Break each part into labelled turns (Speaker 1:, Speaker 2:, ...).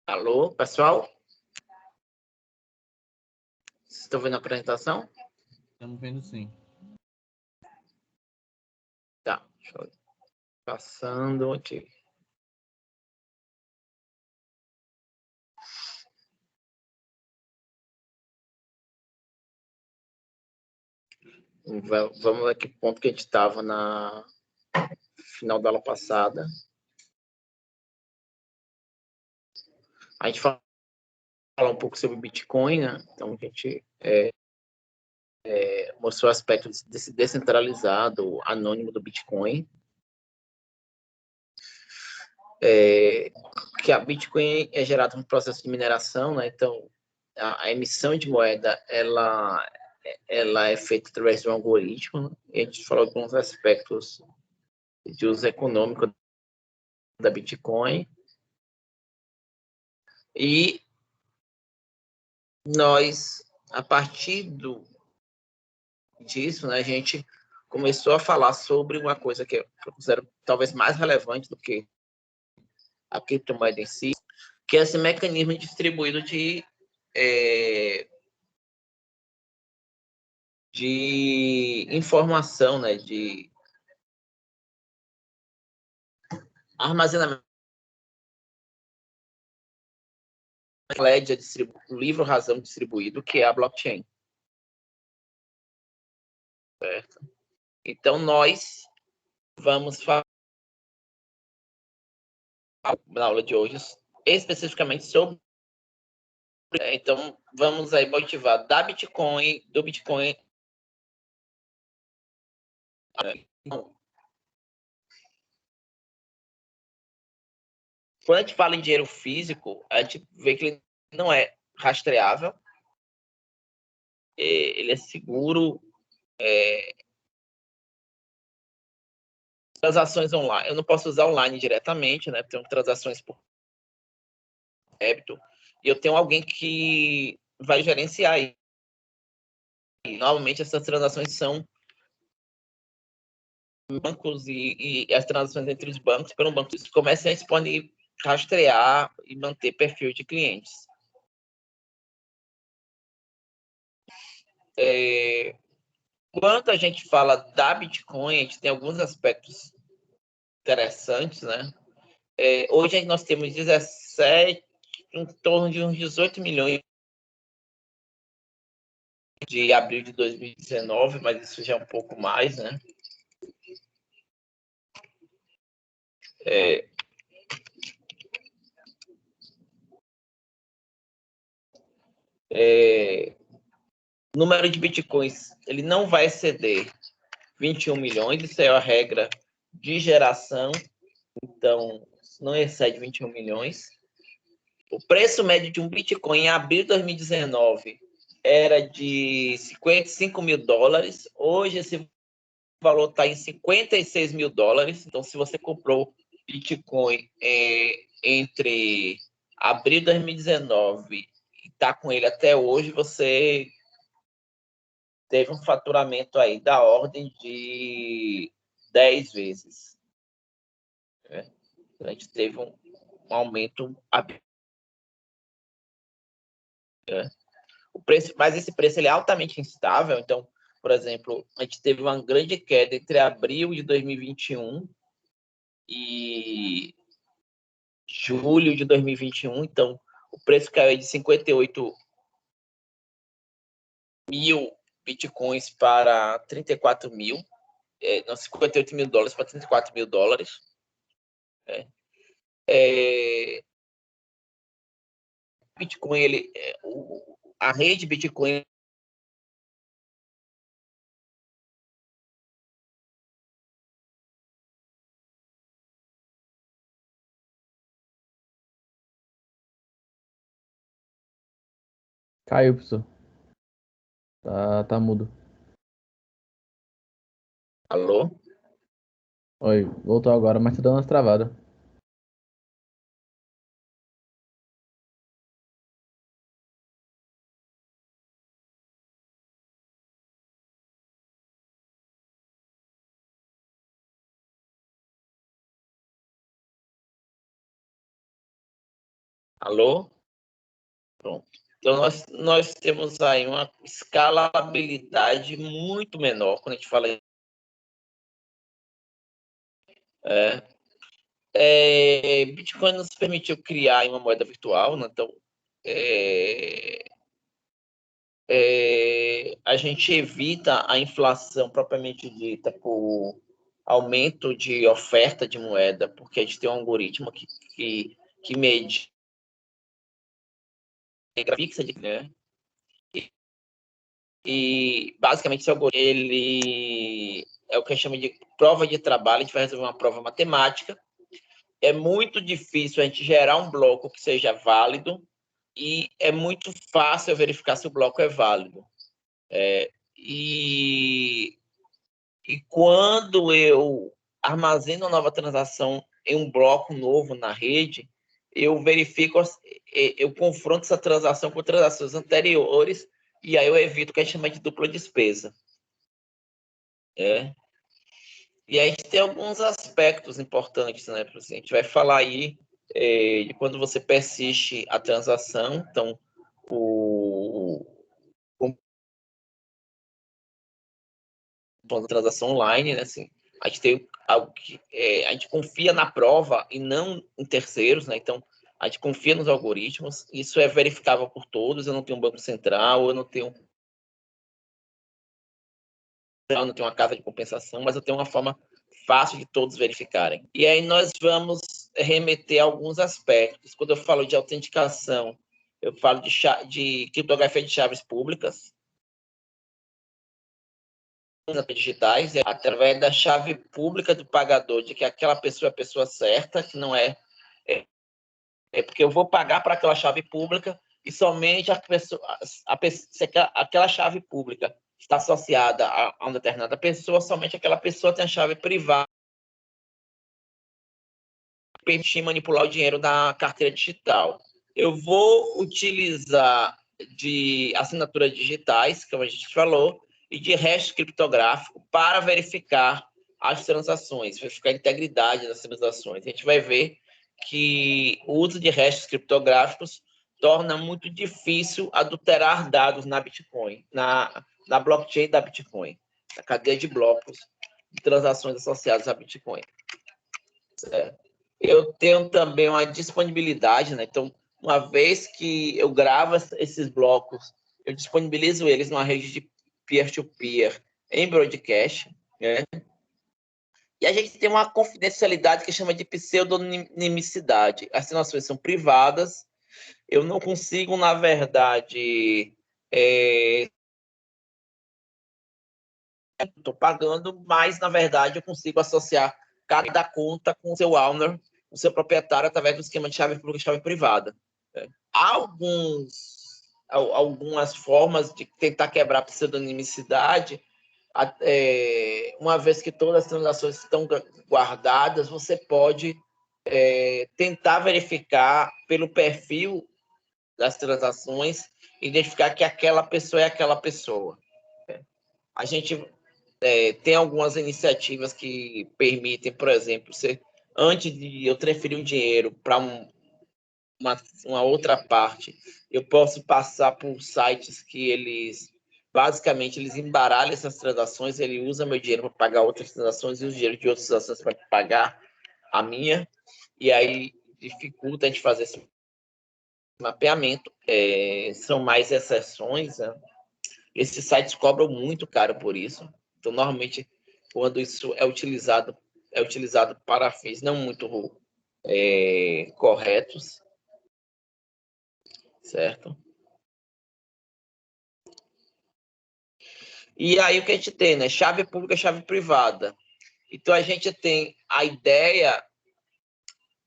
Speaker 1: Alô, pessoal? Vocês estão vendo a apresentação?
Speaker 2: Estamos vendo sim.
Speaker 1: Tá, deixa eu ir passando aqui. Vamos ver que ponto que a gente estava na final da aula passada. A gente falou um pouco sobre Bitcoin, né? Então a gente mostrou aspectos desse descentralizado, anônimo do Bitcoin. Que a Bitcoin é gerada no processo de mineração, né? Então a emissão de moeda ela é feita através de um algoritmo, né? E a gente falou alguns aspectos de uso econômico da Bitcoin. E nós, a partir disso, né, a gente começou a falar sobre uma coisa que eu considero talvez mais relevante do que a criptomoeda em si, que é esse mecanismo distribuído de informação, né, de armazenamento, o livro-razão distribuído, que é a blockchain. Certo? Então, nós vamos falar na aula de hoje especificamente sobre. Então, vamos aí motivar do Bitcoin. Quando a gente fala em dinheiro físico, a gente vê que ele não é rastreável, ele é seguro, transações online. Eu não posso usar online diretamente, né? Tenho transações por débito, e eu tenho alguém que vai gerenciar aí. Normalmente essas transações são bancos e as transações entre os bancos, pelo banco, os comerciantes podem rastrear e manter perfil de clientes. Quando a gente fala da Bitcoin, a gente tem alguns aspectos interessantes, né? Hoje nós temos 17, em torno de uns 18 milhões de abril de 2019, mas isso já é um pouco mais, né? O número de bitcoins ele não vai exceder 21 milhões, isso é a regra de geração, então não excede 21 milhões. O preço médio de um bitcoin em abril de 2019 era de 55 mil dólares, hoje esse valor está em 56 mil dólares. Então, se você comprou Bitcoin entre abril de 2019 e está com ele até hoje, você teve um faturamento aí da ordem de 10 vezes. Né? A gente teve um aumento. O preço, mas esse preço ele é altamente instável. Então, por exemplo, a gente teve uma grande queda entre abril de 2021 e julho de 2021. Então, o preço caiu de 58 mil bitcoins para 34 mil. Não, 58 mil dólares para 34 mil dólares. Bitcoin, a rede Bitcoin
Speaker 2: Caiu, professor. Tá mudo.
Speaker 1: Alô?
Speaker 2: Oi, voltou agora, mas tá dando umas travadas.
Speaker 1: Alô? Pronto. Então, nós temos aí uma escalabilidade muito menor quando a gente fala Bitcoin nos permitiu criar uma moeda virtual, né? Então, a gente evita a inflação propriamente dita por aumento de oferta de moeda, porque a gente tem um algoritmo que mede a fixa, né? E basicamente esse algoritmo ele é o que a gente chama de prova de trabalho. A gente vai resolver uma prova matemática. É muito difícil a gente gerar um bloco que seja válido e é muito fácil eu verificar se o bloco é válido. E quando eu armazeno uma nova transação em um bloco novo na rede, eu verifico, eu confronto essa transação com transações anteriores e aí eu evito o que a gente chama de dupla despesa. E aí tem alguns aspectos importantes, né? A gente vai falar aí de quando você persiste a transação, então a transação online, né? Assim, a gente tem algo que a gente confia na prova e não em terceiros, né? Então a gente confia nos algoritmos, isso é verificável por todos. Eu não tenho um banco central, eu não tenho uma casa de compensação, mas eu tenho uma forma fácil de todos verificarem. E aí nós vamos remeter a alguns aspectos. Quando eu falo de autenticação, eu falo de criptografia de chaves públicas digitais, através da chave pública do pagador, de que aquela pessoa é a pessoa certa, que não é porque eu vou pagar para aquela chave pública e somente se aquela chave pública está associada a uma determinada pessoa, somente aquela pessoa tem a chave privada para permitir manipular o dinheiro da carteira digital. Eu vou utilizar de assinaturas digitais, como a gente falou, e de hash criptográfico para verificar as transações, verificar a integridade das transações. A gente vai ver que o uso de hashes criptográficos torna muito difícil adulterar dados na Bitcoin, na blockchain da Bitcoin, na cadeia de blocos de transações associadas à Bitcoin. Certo? Eu tenho também uma disponibilidade, né? Então, uma vez que eu gravo esses blocos, eu disponibilizo eles numa rede de peer-to-peer em broadcast, né? E a gente tem uma confidencialidade que chama de pseudonimicidade. As transações são privadas. Eu não consigo, na verdade, estou pagando, mas, na verdade, eu consigo associar cada conta com o seu owner, o seu proprietário, através do esquema de chave pública e chave privada. Há algumas formas de tentar quebrar a pseudonimicidade, uma vez que todas as transações estão guardadas, você pode tentar verificar pelo perfil das transações, identificar que aquela pessoa é aquela pessoa. A gente tem algumas iniciativas que permitem, por exemplo, antes de eu transferir o dinheiro para uma outra parte, eu posso passar por sites que basicamente, eles embaralham essas transações, ele usa meu dinheiro para pagar outras transações e o dinheiro de outras transações para pagar a minha, e aí dificulta a gente fazer esse mapeamento. São mais exceções, né? Esses sites cobram muito caro por isso. Então, normalmente, quando isso é utilizado para fins não muito corretos, certo? E aí o que a gente tem, né? Chave pública, chave privada. Então, a gente tem a ideia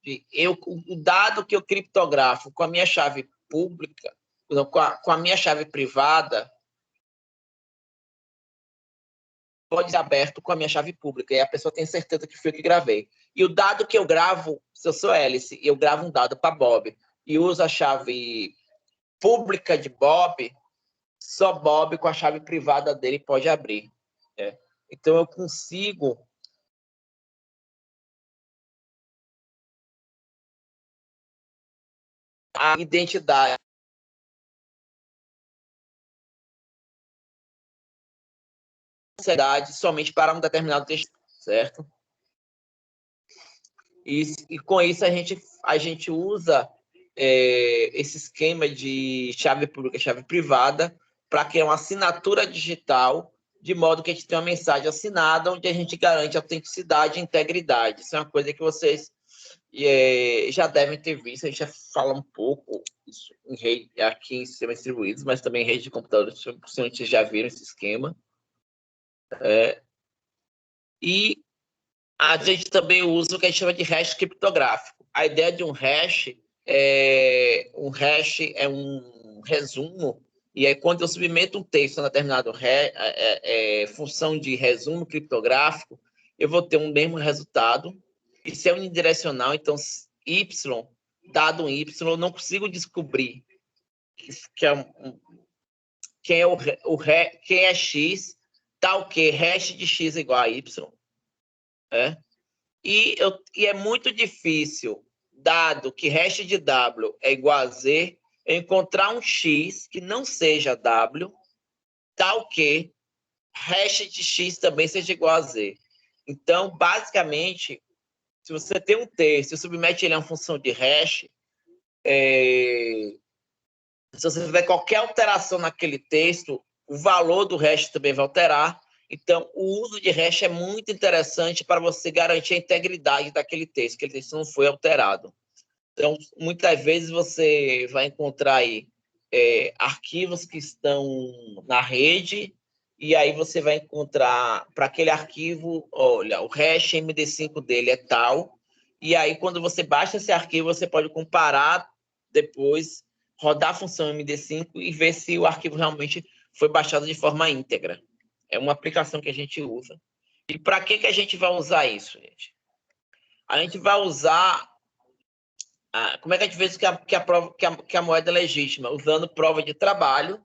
Speaker 1: de o dado que eu criptografo com a minha chave pública, não, com a minha chave privada, pode ser aberto com a minha chave pública, e a pessoa tem certeza que foi eu que gravei. E o dado que eu gravo, se eu sou Alice, eu gravo um dado para Bob e uso a chave pública de Bob, só Bob com a chave privada dele pode abrir. Então eu consigo a identidade somente para um determinado texto, certo? E com isso a gente usa esse esquema de chave pública e chave privada para criar uma assinatura digital, de modo que a gente tem uma mensagem assinada onde a gente garante autenticidade e integridade. Isso é uma coisa que vocês já devem ter visto, a gente já fala um pouco isso aqui em sistemas distribuídos, mas também em rede de computadores, possivelmente já viram esse esquema. E a gente também usa o que a gente chama de hash criptográfico. A ideia de um hash é um resumo, e aí quando eu submeto um texto a determinada função de resumo criptográfico, eu vou ter um mesmo resultado. Isso é unidirecional, então y, dado um y, eu não consigo descobrir quem é x, tal que hash de x é igual a y. E é muito difícil, dado que hash de W é igual a Z, eu encontrar um X que não seja W, tal que hash de X também seja igual a Z. Então, basicamente, se você tem um texto e submete ele a uma função de hash, se você tiver qualquer alteração naquele texto, o valor do hash também vai alterar. Então, o uso de hash é muito interessante para você garantir a integridade daquele texto, que aquele texto não foi alterado. Então, muitas vezes você vai encontrar aí arquivos que estão na rede, e aí você vai encontrar, para aquele arquivo, olha, o hash MD5 dele é tal, e aí quando você baixa esse arquivo, você pode comparar depois, rodar a função MD5 e ver se o arquivo realmente foi baixado de forma íntegra. É uma aplicação que a gente usa. E para que a gente vai usar isso, gente? A gente vai usar... como é que a gente vê que a moeda é legítima? Usando prova de trabalho.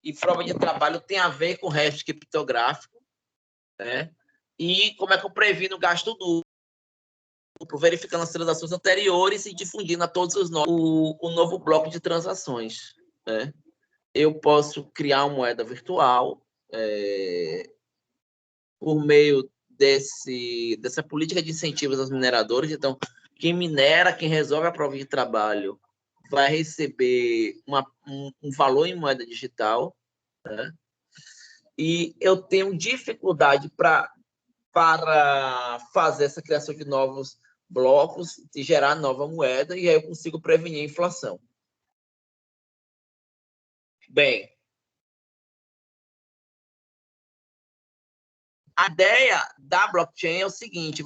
Speaker 1: E prova de trabalho tem a ver com hash criptográfico. Né? E como é que eu previno o gasto duplo, verificando as transações anteriores e difundindo a todos os o novo bloco de transações. Né? Eu posso criar uma moeda virtual por meio dessa política de incentivos aos mineradores. Então, quem minera, quem resolve a prova de trabalho, vai receber um valor em moeda digital. Né? E eu tenho dificuldade para fazer essa criação de novos blocos e gerar nova moeda, e aí eu consigo prevenir a inflação. Bem, a ideia da blockchain é o seguinte: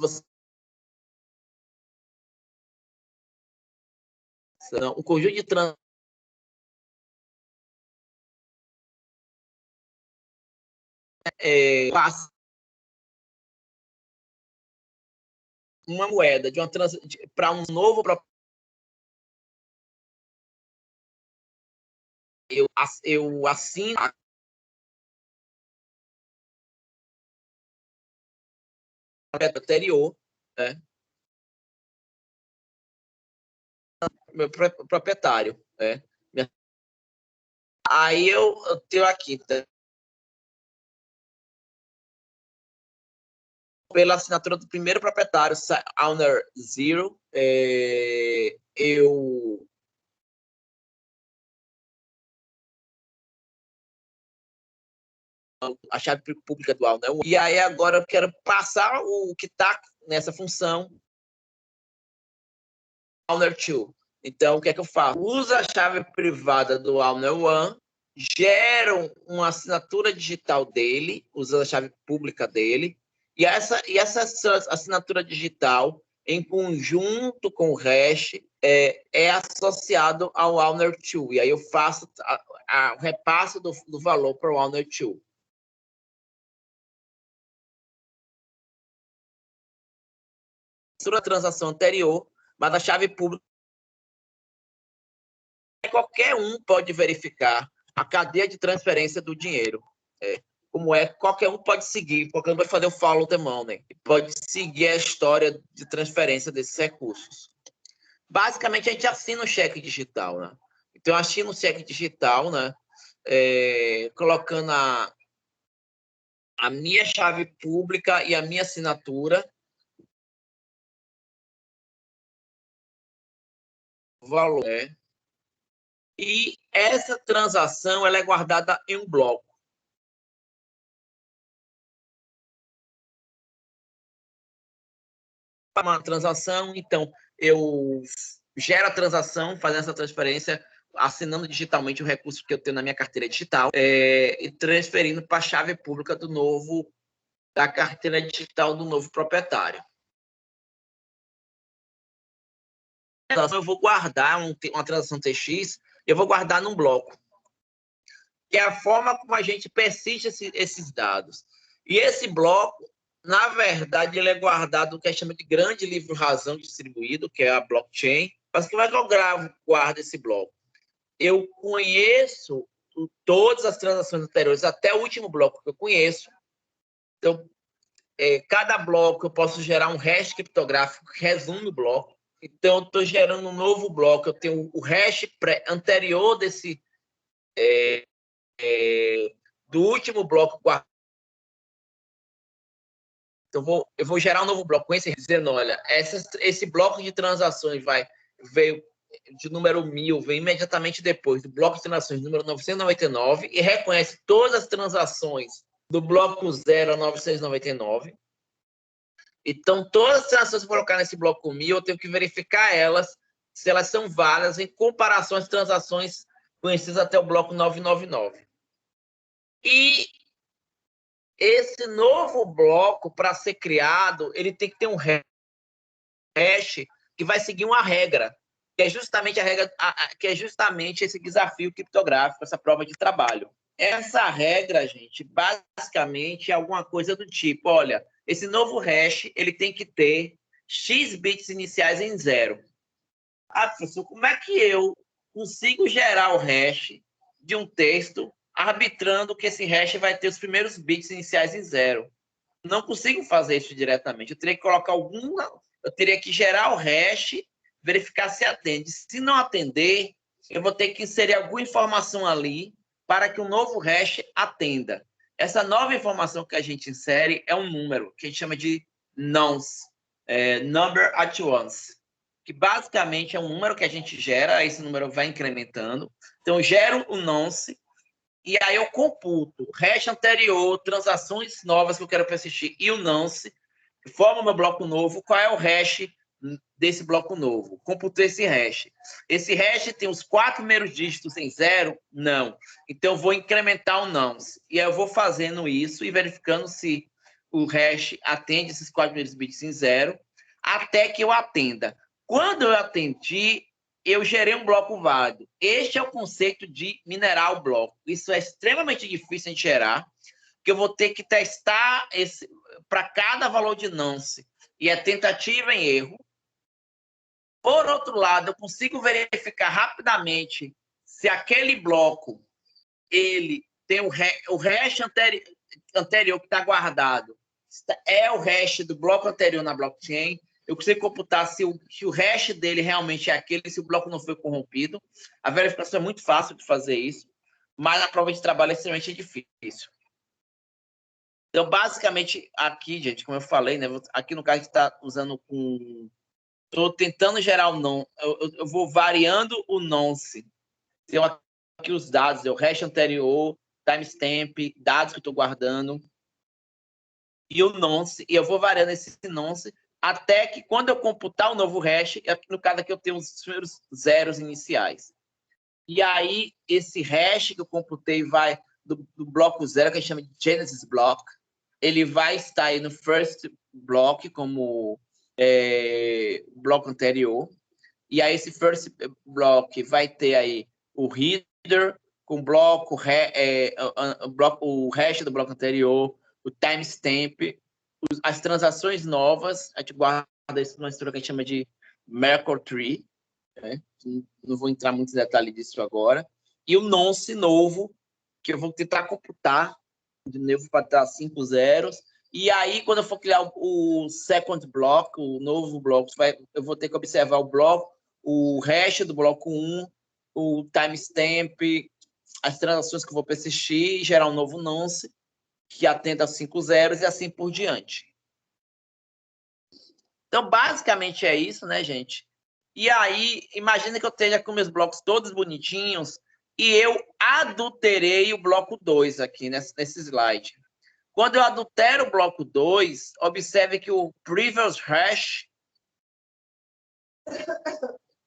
Speaker 1: um conjunto de transações passa uma moeda de uma para um novo eu assino anterior, né? Meu proprietário, né? Aí eu tenho aqui, pela assinatura do primeiro proprietário, Owner Zero, eu a chave pública do Owner 1. E aí agora eu quero passar o que está nessa função Owner 2. Então, o que é que eu faço? Uso a chave privada do Owner 1, gero uma assinatura digital dele, usando a chave pública dele, e essa assinatura digital, em conjunto com o hash, é associado ao Owner 2. E aí eu faço o repasso do valor para o Owner 2. A transação anterior, mas a chave pública qualquer um pode verificar a cadeia de transferência do dinheiro. Qualquer um pode seguir, qualquer um vai fazer o follow the money, pode seguir a história de transferência desses recursos. basicamente, a gente assina o cheque digital, né? Então, eu assino o cheque digital, né? Colocando a minha chave pública e a minha assinatura, valor, né? E essa transação ela é guardada em um bloco. Uma transação, então eu gero a transação, fazendo essa transferência, assinando digitalmente o recurso que eu tenho na minha carteira digital, e transferindo para a chave pública da carteira digital do novo proprietário. Eu vou guardar uma transação TX, eu vou guardar num bloco, que é a forma como a gente persiste esses dados. E esse bloco, na verdade, ele é guardado no que a gente chama de grande livro-razão distribuído, que é a blockchain. Mas como é que eu guardo esse bloco? Eu conheço todas as transações anteriores, até o último bloco que eu conheço. Então, cada bloco eu posso gerar um hash criptográfico que resume o bloco. Então, eu estou gerando um novo bloco. Eu tenho o hash anterior do último bloco. Então, eu vou gerar um novo bloco com esse dizendo, olha, esse bloco de transações veio de número 1000, vem imediatamente depois do bloco de transações número 999 e reconhece todas as transações do bloco 0 a 999. Então, todas as transações que eu colocar nesse bloco 1000, eu tenho que verificar elas, se elas são válidas em comparação às transações conhecidas até o bloco 999. E esse novo bloco, para ser criado, ele tem que ter um hash que vai seguir uma regra, que é justamente a regra, que é justamente esse desafio criptográfico, essa prova de trabalho. Essa regra, gente, basicamente é alguma coisa do tipo, olha, esse novo hash, ele tem que ter X bits iniciais em 0. Ah, professor, como é que eu consigo gerar o hash de um texto arbitrando que esse hash vai ter os primeiros bits iniciais em 0? Não consigo fazer isso diretamente. Eu teria que colocar eu teria que gerar o hash, verificar se atende. Se não atender, eu vou ter que inserir alguma informação ali para que o novo hash atenda. Essa nova informação que a gente insere é um número, que a gente chama de nonce, number at once, que basicamente é um número que a gente gera, esse número vai incrementando. Então, eu gero o nonce, e aí eu computo hash anterior, transações novas que eu quero persistir e o nonce, forma meu bloco novo. Qual é o hash desse bloco novo? Computei esse hash. Esse hash tem os 4 primeiros dígitos em 0? Não. Então eu vou incrementar o nonce. E aí eu vou fazendo isso e verificando se o hash atende esses 4 primeiros bits em 0, até que eu atenda. Quando eu atendi, eu gerei um bloco válido. Este é o conceito de minerar o bloco. Isso é extremamente difícil de gerar, porque eu vou ter que testar para cada valor de nonce. E é tentativa em erro. Por outro lado, eu consigo verificar rapidamente se aquele bloco ele tem o hash anterior que está guardado, é o hash do bloco anterior na blockchain. Eu consigo computar se o hash dele realmente é aquele, se o bloco não foi corrompido. A verificação é muito fácil de fazer isso, mas a prova de trabalho é extremamente difícil. Então, basicamente, aqui, gente, como eu falei, né, aqui no caso a gente está usando estou tentando gerar o nonce, eu vou variando o nonce. Tenho aqui os dados, o hash anterior, timestamp, dados que eu estou guardando, e o nonce, e eu vou variando esse nonce até que quando eu computar o novo hash, no caso aqui eu tenho os primeiros zeros iniciais. E aí, esse hash que eu computei vai do bloco 0, que a gente chama de Genesis Block, ele vai estar aí no first block, como bloco anterior. E aí, esse first block vai ter aí o header com o hash do bloco anterior, o timestamp, as transações novas, a gente guarda isso numa estrutura que a gente chama de Merkle Tree, né? Não vou entrar muito em detalhe disso agora, e o nonce novo, que eu vou tentar computar de novo para dar 5 zeros, e aí quando eu for criar o second block, o novo bloco, eu vou ter que observar o bloco, o hash do bloco 1, o timestamp, as transações que eu vou persistir, gerar um novo nonce, que atenda aos 5 zeros e assim por diante. Então, basicamente é isso, né, gente? E aí, imagina que eu tenha com meus blocos todos bonitinhos e eu adulterei o bloco 2 aqui nesse slide. Quando eu adultero o bloco 2, observe que o previous hash,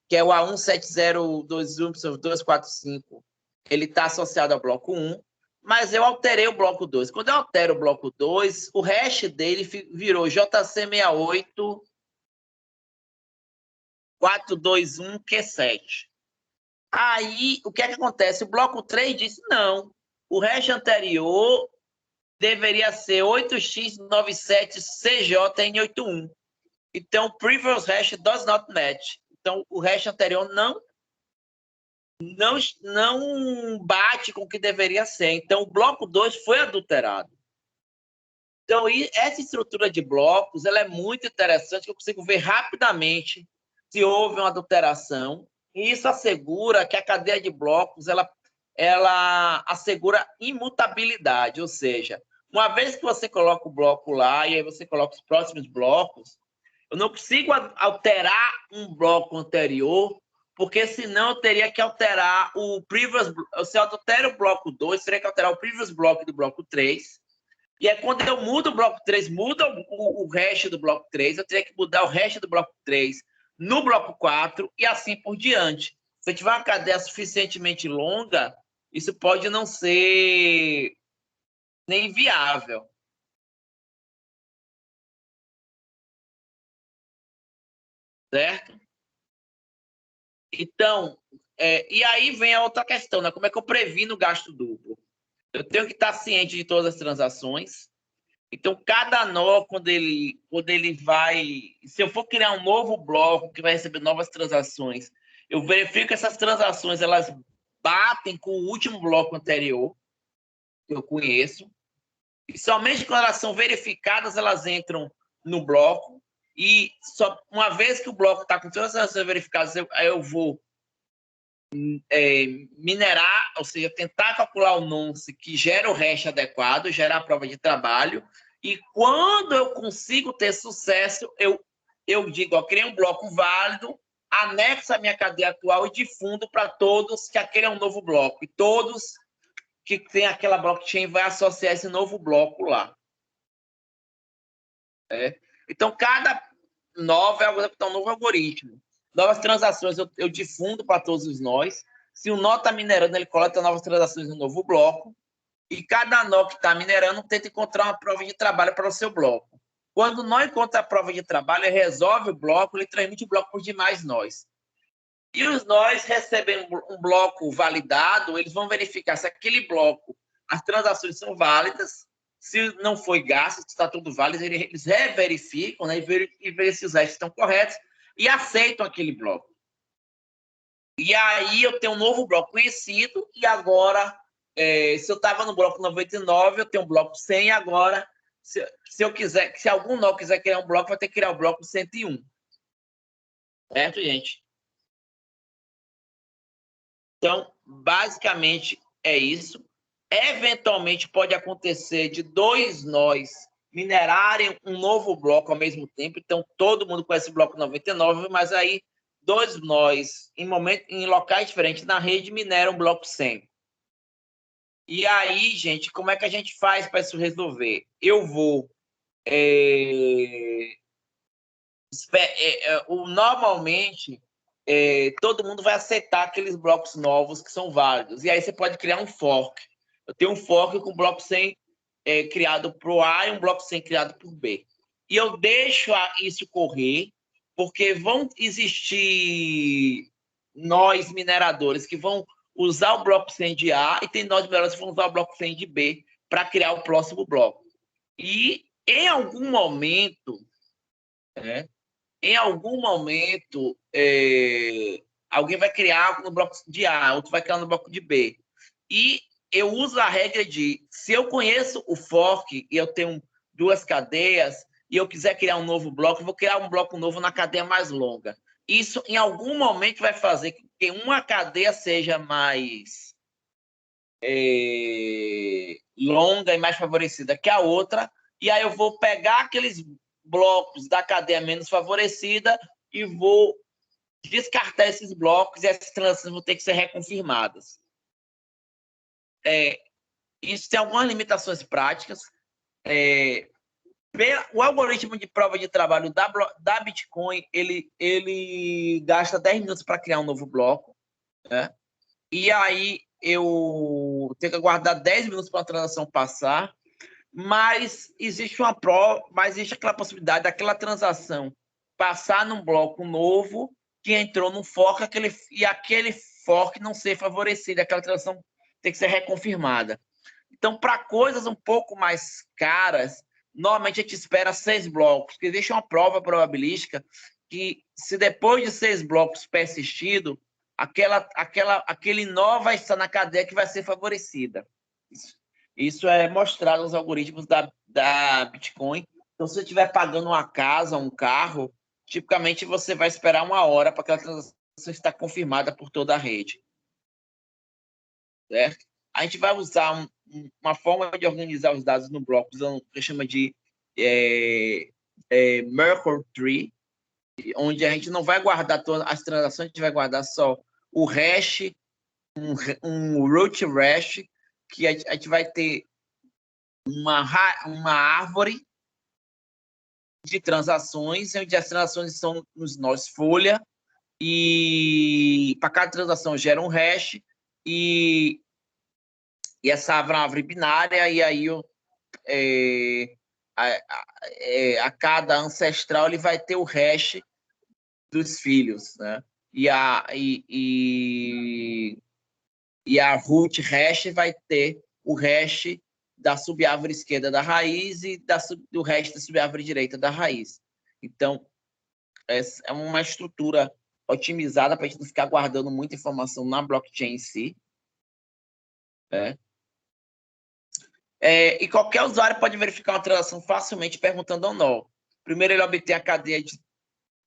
Speaker 1: que é o A17021.245, ele está associado ao bloco 1, mas eu alterei o bloco 2. Quando eu altero o bloco 2, o hash dele virou JC68.421Q7. Aí, o que é que acontece? O bloco 3 diz, não, o hash anterior deveria ser 8x97CJN81. Então, o previous hash does not match. Então, o hash anterior não bate com o que deveria ser. Então, o bloco 2 foi adulterado. Então, essa estrutura de blocos ela é muito interessante, que eu consigo ver rapidamente se houve uma adulteração. E isso assegura que a cadeia de blocos ela assegura imutabilidade, ou seja, uma vez que você coloca o bloco lá e aí você coloca os próximos blocos, eu não consigo alterar um bloco anterior, porque senão eu teria que alterar o previous. Se eu altero o bloco 2, teria que alterar o previous bloco do bloco 3. E aí, quando eu mudo o bloco 3, muda o hash do bloco 3, eu teria que mudar o hash do bloco 3 no bloco 4 e assim por diante. Se eu tiver uma cadeia suficientemente longa, isso pode não ser nem viável. Certo? Então, e aí vem a outra questão, né? Como é que eu previno o gasto duplo? Eu tenho que estar ciente de todas as transações. Então, cada nó, quando ele vai... Se eu for criar um novo bloco que vai receber novas transações, eu verifico que essas transações elas batem com o último bloco anterior, que eu conheço. E somente quando elas são verificadas, elas entram no bloco. E só uma vez que o bloco está com todas as transações verificadas, eu vou minerar, ou seja, tentar calcular o nonce que gera o hash adequado, gerar a prova de trabalho, e quando eu consigo ter sucesso, eu digo, ó, criei um bloco válido, anexo a minha cadeia atual e difundo para todos que aquele é um novo bloco, e todos que tem aquela blockchain vai associar esse novo bloco lá. Então, cada nó é um novo algoritmo. Novas transações eu difundo para todos os nós. Se o nó está minerando, ele coleta novas transações no novo bloco. E cada nó que está minerando tenta encontrar uma prova de trabalho para o seu bloco. Quando o nó encontra a prova de trabalho, ele resolve o bloco, ele transmite o bloco por demais nós. E os nós recebem um bloco validado, eles vão verificar se aquele bloco, as transações são válidas, se não foi gasto, se está tudo válido, eles reverificam, né, e verificam se os restos estão corretos e aceitam aquele bloco. E aí eu tenho um novo bloco conhecido e agora, se eu estava no bloco 99, eu tenho um bloco 100 agora, se eu quiser, se algum nó quiser criar um bloco, vai ter que criar o bloco 101. Certo, gente? Então, basicamente é isso. Eventualmente pode acontecer de dois nós minerarem um novo bloco ao mesmo tempo. Então, todo mundo conhece o bloco 99, mas aí dois nós, em locais diferentes na rede, mineram o bloco 100. E aí, gente, como é que a gente faz para isso resolver? Eu vou... normalmente, todo mundo vai aceitar aqueles blocos novos que são válidos. E aí você pode criar um fork. Eu tenho um fork com bloco 100 criado por A e um bloco 100 criado por B. E eu deixo isso correr, porque vão existir nós mineradores que vão usar o bloco 100 de A e tem nós mineradores que vão usar o bloco 100 de B para criar o próximo bloco. E em algum momento, alguém vai criar no bloco de A, outro vai criar no bloco de B. E eu uso a regra de, se eu conheço o fork e eu tenho duas cadeias, e eu quiser criar um novo bloco, eu vou criar um bloco novo na cadeia mais longa. isso em algum momento vai fazer com que uma cadeia seja mais longa e mais favorecida que a outra, e aí eu vou pegar aqueles blocos da cadeia menos favorecida e vou descartar esses blocos, e essas transações vão ter que ser reconfirmadas. Isso tem algumas limitações práticas. O algoritmo de prova de trabalho da Bitcoin, ele gasta 10 minutos para criar um novo bloco, né? E aí eu tenho que aguardar 10 minutos para a transação passar, mas existe aquela possibilidade daquela transação passar num bloco novo que entrou num fork e aquele fork não ser favorecido, aquela transação tem que ser reconfirmada. Então, para coisas um pouco mais caras, normalmente a gente espera 6 blocos, porque existe uma prova probabilística que, se depois de 6 blocos persistido, aquele nó vai estar na cadeia que vai ser favorecida. Isso é mostrado nos algoritmos da Bitcoin. Então, se você estiver pagando uma casa, um carro, tipicamente você vai esperar 1 hora para aquela transação estar confirmada por toda a rede. Certo? A gente vai usar uma forma de organizar os dados no bloco, usando o que chama de Merkle Tree, onde a gente não vai guardar todas as transações, a gente vai guardar só o hash, um root hash, que a gente vai ter uma árvore de transações, onde as transações são nos nós folha, e para cada transação gera um hash, e essa árvore binária, e aí a cada ancestral ele vai ter o hash dos filhos, né? E a root hash vai ter o hash da subárvore esquerda da raiz e do hash da subárvore direita da raiz. Então, é uma estrutura otimizada para a gente não ficar guardando muita informação na blockchain em si. E qualquer usuário pode verificar uma transação facilmente perguntando ao nó. Primeiro, ele obtém a cadeia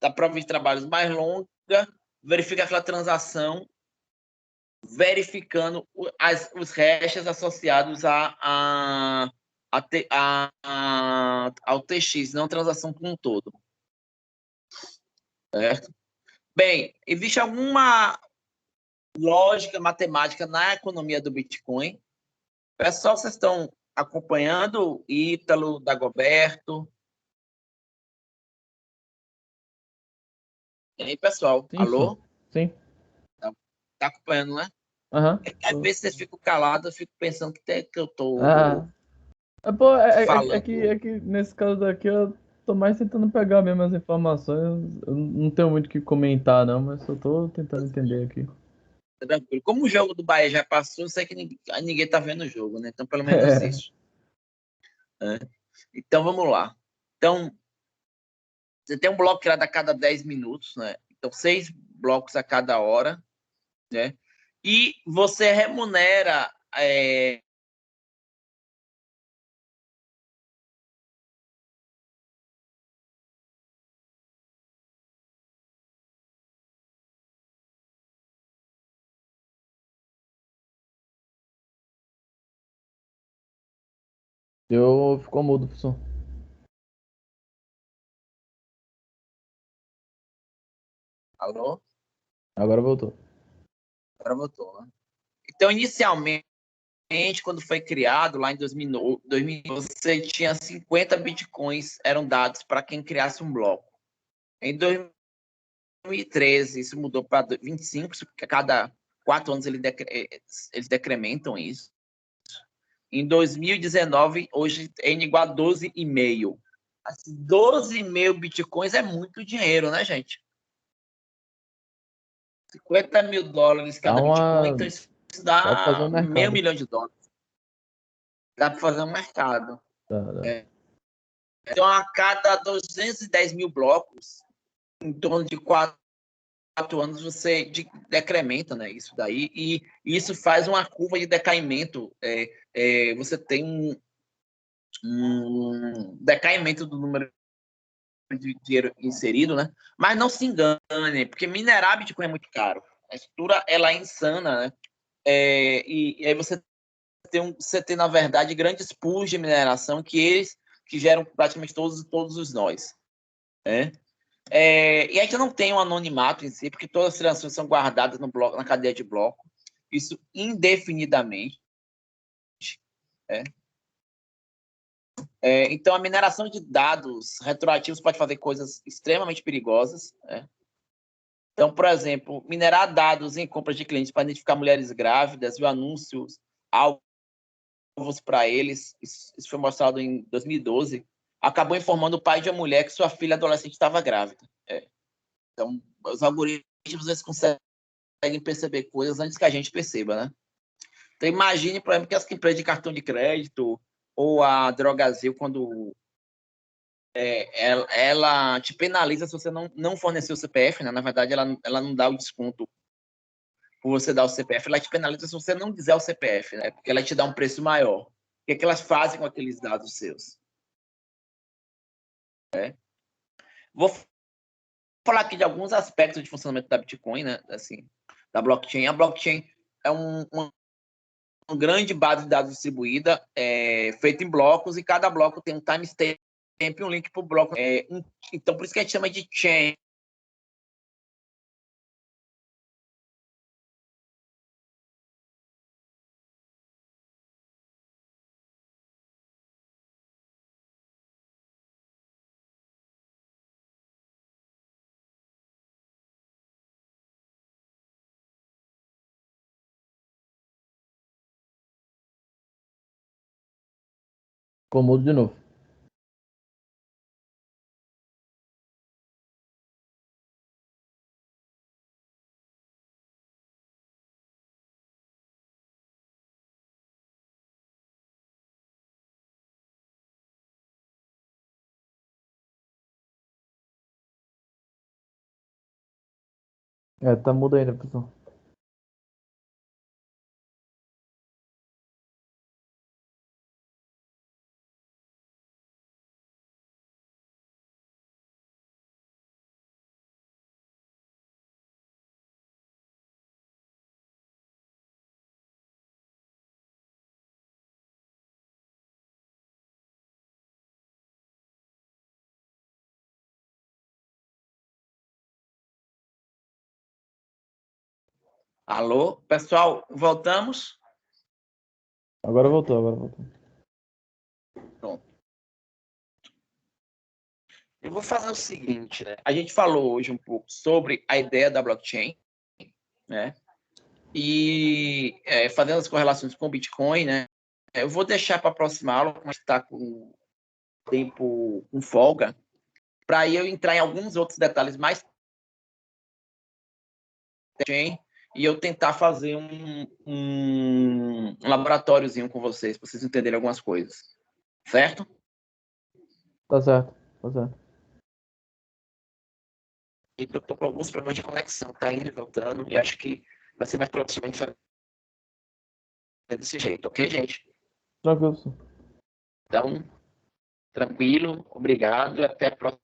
Speaker 1: da prova de trabalhos mais longa, verifica aquela transação, verificando os hashes associados ao TX, não a transação como um todo. Certo? Bem, existe alguma lógica matemática na economia do Bitcoin? Pessoal, vocês estão acompanhando? Ítalo, Dagoberto? E aí, pessoal?
Speaker 2: Sim,
Speaker 1: Alô?
Speaker 2: sim.
Speaker 1: Tá acompanhando, né?
Speaker 2: Aham.
Speaker 1: Às vezes vocês ficam calados, eu fico pensando que eu tô
Speaker 2: Pô,
Speaker 1: falando.
Speaker 2: é que nesse caso daqui eu tô mais tentando pegar mesmo as informações. Eu não tenho muito o que comentar, não, mas eu tô tentando entender aqui.
Speaker 1: Tranquilo. Como o jogo do Bahia já passou, eu sei que ninguém tá vendo o jogo, né? Então, pelo menos assiste. Então, vamos lá. Então, você tem um bloco criado a cada 10 minutos, né? Então, 6 blocos a cada hora, né? E você remunera
Speaker 2: Ficou mudo, professor.
Speaker 1: Alô?
Speaker 2: Agora voltou.
Speaker 1: Agora voltou, né? Então, inicialmente, quando foi criado, lá em 2000, você tinha 50 bitcoins eram dados para quem criasse um bloco. Em 2013, isso mudou para 25, porque a cada 4 anos eles decrementam isso. Em 2019, hoje N igual a 12,5. Assim, 12,5 bitcoins é muito dinheiro, né, gente? $50.000
Speaker 2: Dá
Speaker 1: cada bitcoin,
Speaker 2: uma.
Speaker 1: então isso
Speaker 2: Dá pra fazer
Speaker 1: dá
Speaker 2: um
Speaker 1: meio
Speaker 2: mercado.
Speaker 1: milhão de dólares. Dá para fazer um mercado.
Speaker 2: Dá.
Speaker 1: Então, a cada 210 mil blocos, em torno de 4 anos, você decrementa, né, isso daí, e isso faz uma curva de decaimento. Você tem um decaimento do número de dinheiro inserido, né? Mas não se engane, porque minerar Bitcoin é muito caro. A estrutura, ela é insana, né? E aí você tem, na verdade, grandes pools de mineração que geram praticamente todos os nós, né? E a gente não tem um anonimato em si, porque todas as transações são guardadas no bloco, na cadeia de bloco, isso indefinidamente. Né? Então, a mineração de dados retroativos pode fazer coisas extremamente perigosas. Né? Então, por exemplo, minerar dados em compras de clientes para identificar mulheres grávidas, viu anúncios, alvos para eles, isso foi mostrado em 2012, acabou informando o pai de uma mulher que sua filha adolescente estava grávida. Então, os algoritmos eles conseguem perceber coisas antes que a gente perceba, né? Então, imagine, por exemplo, que as empresas de cartão de crédito ou a Drogasil, quando ela te penaliza se você não fornecer o CPF, né? Na verdade, ela não dá o desconto por você dar o CPF, ela te penaliza se você não dizer o CPF, né? Porque ela te dá um preço maior. O que, que elas fazem com aqueles dados seus? Vou falar aqui de alguns aspectos de funcionamento da Bitcoin, né? Assim, da blockchain. A blockchain é uma grande base de dados distribuída, feita em blocos, e cada bloco tem um timestamp e um link para o bloco. Então, por isso que a gente chama de chain.
Speaker 2: Ficou mudo de novo. Tá mudo ainda, pessoal.
Speaker 1: Alô? Pessoal, voltamos?
Speaker 2: Agora voltou.
Speaker 1: Pronto. Eu vou fazer o seguinte, né? A gente falou hoje um pouco sobre a ideia da blockchain, né? E fazendo as correlações com o Bitcoin, né? Eu vou deixar para a próxima aula, como está com tempo com folga, para eu entrar em alguns outros detalhes mais blockchain e eu tentar fazer um laboratóriozinho com vocês, para vocês entenderem algumas coisas. Certo?
Speaker 2: Tá certo.
Speaker 1: E eu estou com alguns problemas de conexão, tá indo e voltando, e acho que vai ser mais proximamente desse jeito, ok, gente?
Speaker 2: Tranquilo, pessoal.
Speaker 1: Então, tranquilo, obrigado e até a próxima.